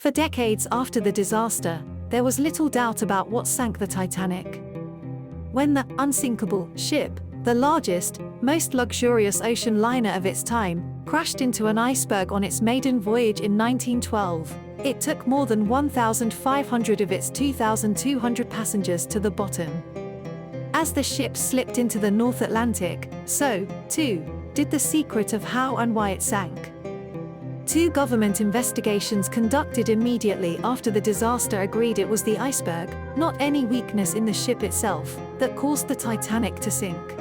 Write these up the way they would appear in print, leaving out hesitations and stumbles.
For decades after the disaster, there was little doubt about what sank the Titanic. When the unsinkable ship, the largest, most luxurious ocean liner of its time, crashed into an iceberg on its maiden voyage in 1912, it took more than 1,500 of its 2,200 passengers to the bottom. As the ship slipped into the North Atlantic, so, too, did the secret of how and why it sank. Two government investigations conducted immediately after the disaster agreed it was the iceberg, not any weakness in the ship itself, that caused the Titanic to sink.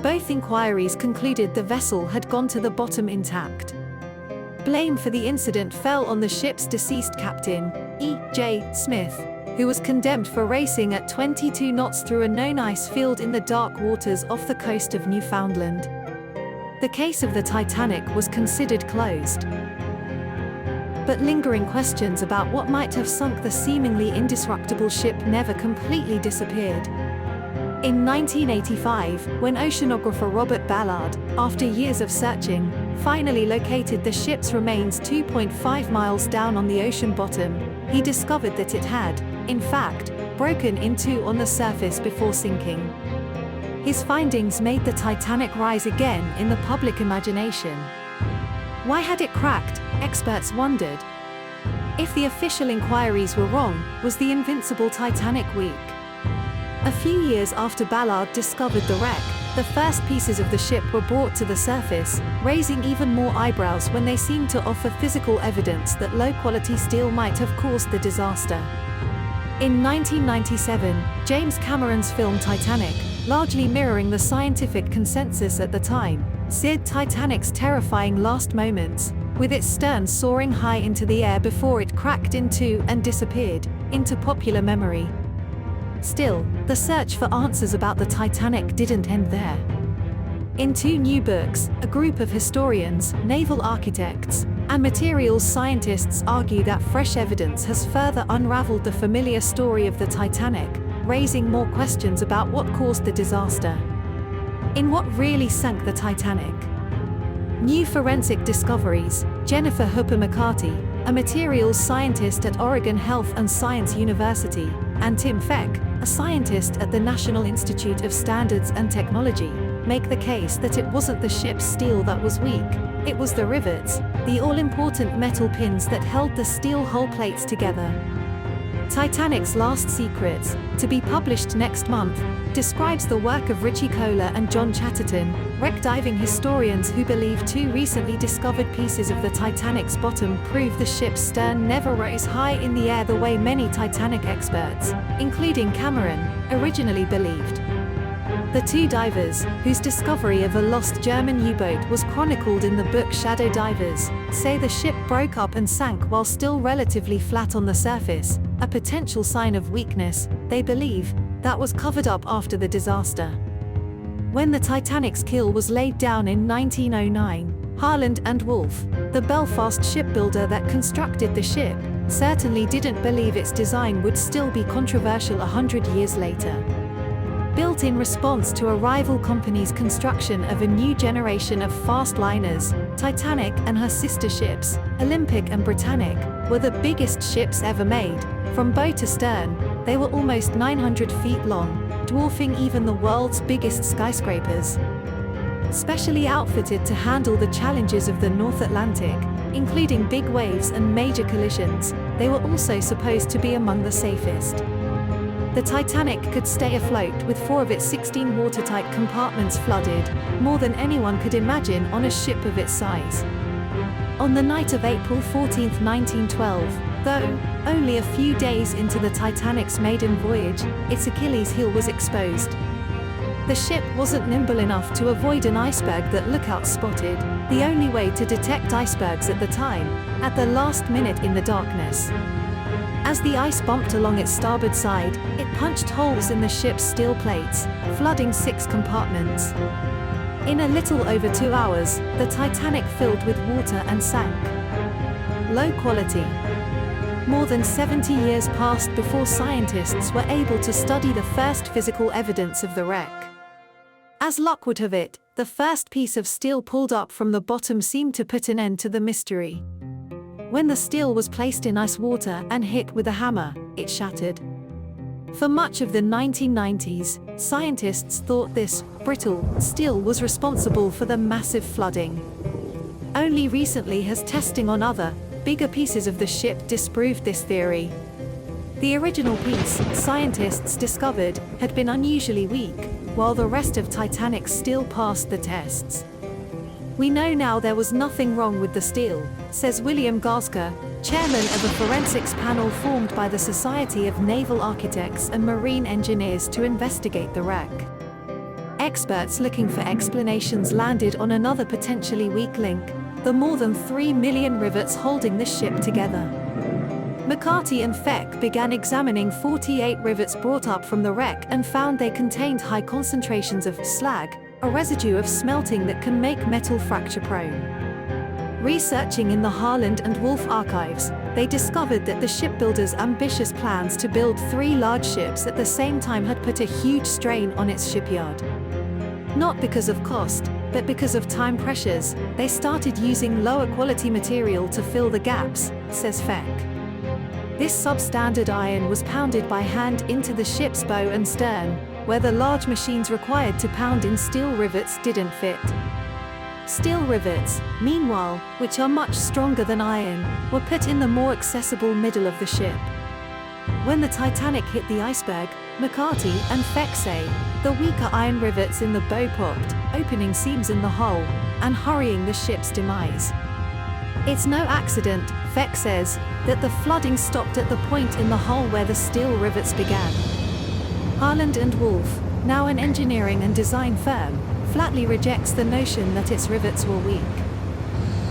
Both inquiries concluded the vessel had gone to the bottom intact. Blame for the incident fell on the ship's deceased captain, E.J. Smith, who was condemned for racing at 22 knots through a known ice field in the dark waters off the coast of Newfoundland. The case of the Titanic was considered closed. But lingering questions about what might have sunk the seemingly indestructible ship never completely disappeared. In 1985, when oceanographer Robert Ballard, after years of searching, finally located the ship's remains 2.5 miles down on the ocean bottom, he discovered that it had, in fact, broken in two on the surface before sinking. His findings made the Titanic rise again in the public imagination. Why had it cracked, experts wondered. If the official inquiries were wrong, was the invincible Titanic weak? A few years after Ballard discovered the wreck, the first pieces of the ship were brought to the surface, raising even more eyebrows when they seemed to offer physical evidence that low-quality steel might have caused the disaster. In 1997, James Cameron's film Titanic, largely mirroring the scientific consensus at the time, seared Titanic's terrifying last moments, with its stern soaring high into the air before it cracked in two and disappeared into popular memory. Still, the search for answers about the Titanic didn't end there. In two new books, a group of historians, naval architects, and materials scientists argue that fresh evidence has further unraveled the familiar story of the Titanic, raising more questions about what caused the disaster. In what really sank the Titanic? New forensic discoveries. Jennifer Hooper McCarty, a materials scientist at Oregon Health and Science University, and Tim Feck, a scientist at the National Institute of Standards and Technology, make the case that it wasn't the ship's steel that was weak, it was the rivets, the all-important metal pins that held the steel hull plates together. Titanic's Last Secrets, to be published next month, describes the work of Richie Kohler and John Chatterton, wreck diving historians who believe two recently discovered pieces of the Titanic's bottom prove the ship's stern never rose high in the air the way many Titanic experts, including Cameron, originally believed. The two divers, whose discovery of a lost German U-boat was chronicled in the book Shadow Divers, say the ship broke up and sank while still relatively flat on the surface, a potential sign of weakness, they believe, that was covered up after the disaster. When the Titanic's keel was laid down in 1909, Harland and Wolff, the Belfast shipbuilder that constructed the ship, certainly didn't believe its design would still be controversial 100 years later. Built in response to a rival company's construction of a new generation of fast liners, Titanic and her sister ships, Olympic and Britannic, were the biggest ships ever made. From bow to stern, they were almost 900 feet long, dwarfing even the world's biggest skyscrapers. Specially outfitted to handle the challenges of the North Atlantic, including big waves and major collisions, they were also supposed to be among the safest. The Titanic could stay afloat with 4 of its 16 watertight compartments flooded, more than anyone could imagine on a ship of its size. On the night of April 14, 1912, though, only a few days into the Titanic's maiden voyage, its Achilles heel was exposed. The ship wasn't nimble enough to avoid an iceberg that lookouts spotted, the only way to detect icebergs at the time, at the last minute in the darkness. As the ice bumped along its starboard side, it punched holes in the ship's steel plates, flooding 6 compartments. In a little over 2 hours, the Titanic filled with water and sank. Low quality. More than 70 years passed before scientists were able to study the first physical evidence of the wreck. As luck would have it, the first piece of steel pulled up from the bottom seemed to put an end to the mystery. When the steel was placed in ice water and hit with a hammer, it shattered. For much of the 1990s, scientists thought this brittle steel was responsible for the massive flooding. Only recently has testing on other, bigger pieces of the ship disproved this theory. The original piece, scientists discovered, had been unusually weak, while the rest of Titanic's steel passed the tests. We know now there was nothing wrong with the steel, says William Gaska, chairman of a forensics panel formed by the Society of Naval Architects and Marine Engineers to investigate the wreck. Experts looking for explanations landed on another potentially weak link: the more than 3 million rivets holding the ship together. McCarty and Feck began examining 48 rivets brought up from the wreck and found they contained high concentrations of slag, a residue of smelting that can make metal fracture-prone. Researching in the Harland and Wolff archives, they discovered that the shipbuilder's ambitious plans to build 3 large ships at the same time had put a huge strain on its shipyard. Not because of cost, but because of time pressures, they started using lower quality material to fill the gaps, says Feck. This substandard iron was pounded by hand into the ship's bow and stern, where the large machines required to pound in steel rivets didn't fit. Steel rivets, meanwhile, which are much stronger than iron, were put in the more accessible middle of the ship. When the Titanic hit the iceberg, McCarty and Feck say, the weaker iron rivets in the bow popped, opening seams in the hull, and hurrying the ship's demise. It's no accident, Feck says, that the flooding stopped at the point in the hull where the steel rivets began. Harland and Wolff, now an engineering and design firm, flatly rejects the notion that its rivets were weak.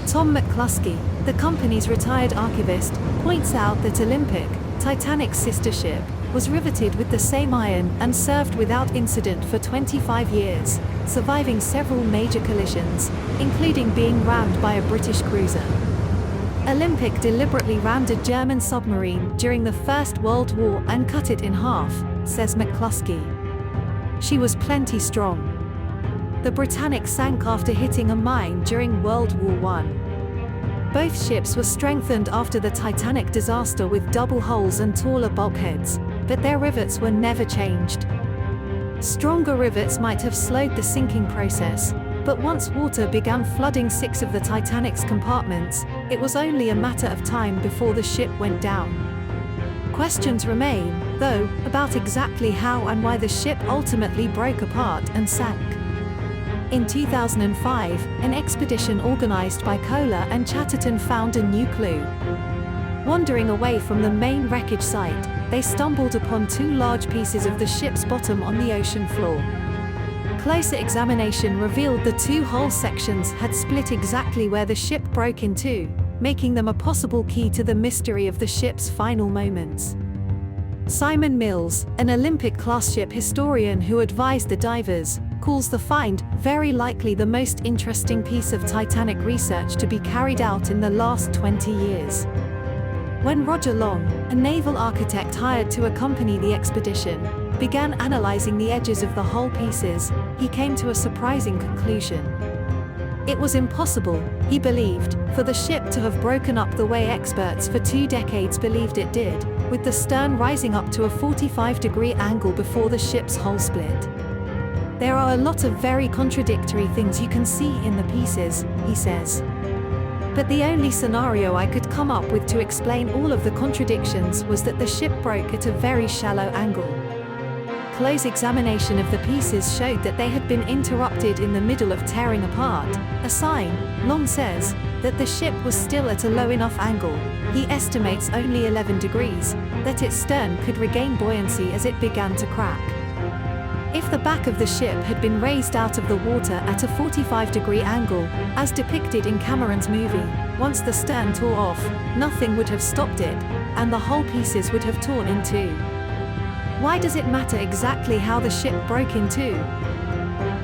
Tom McCluskey, the company's retired archivist, points out that Olympic, Titanic's sister ship, was riveted with the same iron and served without incident for 25 years, surviving several major collisions, including being rammed by a British cruiser. Olympic deliberately rammed a German submarine during the First World War and cut it in half, says McCluskey. She was plenty strong. The Britannic sank after hitting a mine during World War I. Both ships were strengthened after the Titanic disaster with double hulls and taller bulkheads, but their rivets were never changed. Stronger rivets might have slowed the sinking process, but once water began flooding 6 of the Titanic's compartments, it was only a matter of time before the ship went down. Questions remain, though, about exactly how and why the ship ultimately broke apart and sank. In 2005, an expedition organized by Kohler and Chatterton found a new clue. Wandering away from the main wreckage site, they stumbled upon 2 large pieces of the ship's bottom on the ocean floor. Closer examination revealed the 2 hull sections had split exactly where the ship broke in 2, making them a possible key to the mystery of the ship's final moments. Simon Mills, an Olympic-class ship historian who advised the divers, calls the find very likely the most interesting piece of Titanic research to be carried out in the last 20 years. When Roger Long, a naval architect hired to accompany the expedition, began analyzing the edges of the hull pieces, he came to a surprising conclusion. It was impossible, he believed, for the ship to have broken up the way experts for 2 decades believed it did, with the stern rising up to a 45-degree angle before the ship's hull split. There are a lot of very contradictory things you can see in the pieces, he says. But the only scenario I could come up with to explain all of the contradictions was that the ship broke at a very shallow angle. Close examination of the pieces showed that they had been interrupted in the middle of tearing apart, a sign, Long says, that the ship was still at a low enough angle, he estimates only 11 degrees, that its stern could regain buoyancy as it began to crack. If the back of the ship had been raised out of the water at a 45-degree angle, as depicted in Cameron's movie, once the stern tore off, nothing would have stopped it, and the whole pieces would have torn in 2. Why does it matter exactly how the ship broke in 2?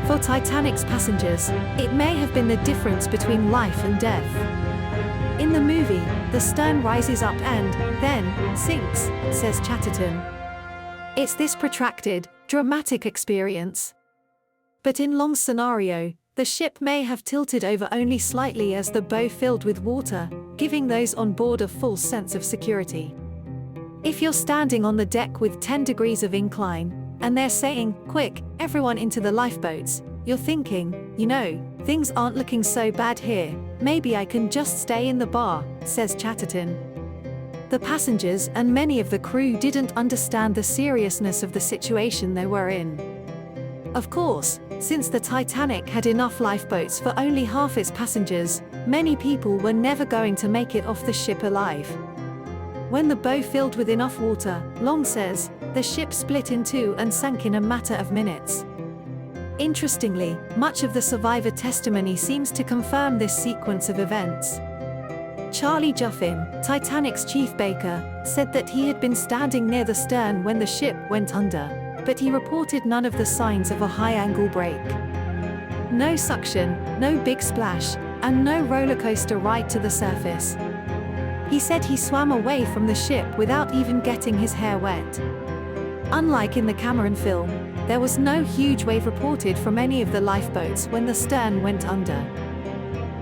For Titanic's passengers, it may have been the difference between life and death. In the movie, the stern rises up and, then, sinks, says Chatterton. It's this protracted, dramatic experience. But in Long's scenario, The ship may have tilted over only slightly as the bow filled with water, giving those on board a false sense of security. If you're standing on the deck with 10 degrees of incline, and they're saying, "Quick, everyone into the lifeboats," you're thinking, things aren't looking so bad here, maybe I can just stay in the bar, says Chatterton. The passengers and many of the crew didn't understand the seriousness of the situation they were in. Of course, since the Titanic had enough lifeboats for only half its passengers, many people were never going to make it off the ship alive. When the bow filled with enough water, Long says, the ship split in two and sank in a matter of minutes. Interestingly, much of the survivor testimony seems to confirm this sequence of events. Charlie Juffin, Titanic's chief baker, said that he had been standing near the stern when the ship went under, but he reported none of the signs of a high-angle break. No suction, no big splash, and no roller coaster ride to the surface. He said he swam away from the ship without even getting his hair wet. Unlike in the Cameron film, there was no huge wave reported from any of the lifeboats when the stern went under.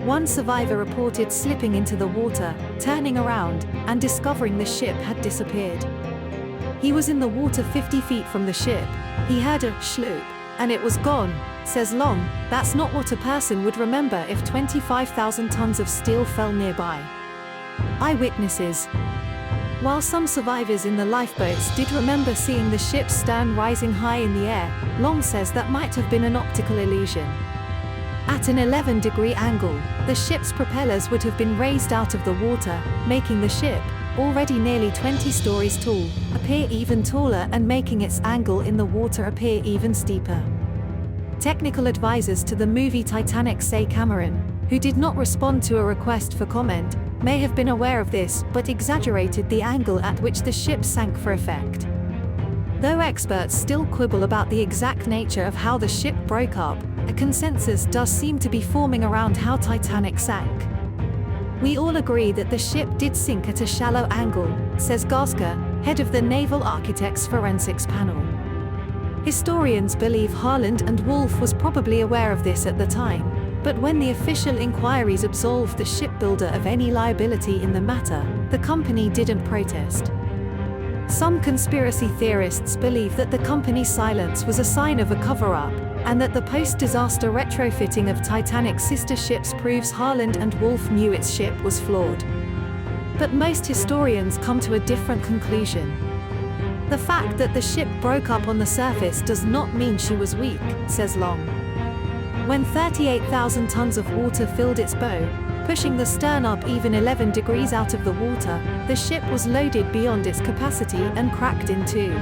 One survivor reported slipping into the water, turning around, and discovering the ship had disappeared. He was in the water 50 feet from the ship. He heard a schloop, and it was gone, says Long. That's not what a person would remember if 25,000 tons of steel fell nearby. Eyewitnesses. While some survivors in the lifeboats did remember seeing the ship's stern rising high in the air, Long says that might have been an optical illusion. At an 11-degree angle, the ship's propellers would have been raised out of the water, making the ship, already nearly 20 stories tall, appear even taller and making its angle in the water appear even steeper. Technical advisors to the movie Titanic say Cameron, who did not respond to a request for comment, may have been aware of this but exaggerated the angle at which the ship sank for effect. Though experts still quibble about the exact nature of how the ship broke up, a consensus does seem to be forming around how Titanic sank. We all agree that the ship did sink at a shallow angle, says Gaska, head of the Naval Architects Forensics Panel. Historians believe Harland and Wolff was probably aware of this at the time, but when the official inquiries absolved the shipbuilder of any liability in the matter, the company didn't protest. Some conspiracy theorists believe that the company's silence was a sign of a cover-up, and that the post-disaster retrofitting of Titanic's sister ships proves Harland and Wolff knew its ship was flawed. But most historians come to a different conclusion. The fact that the ship broke up on the surface does not mean she was weak, says Long. When 38,000 tons of water filled its bow, pushing the stern up even 11 degrees out of the water, the ship was loaded beyond its capacity and cracked in two.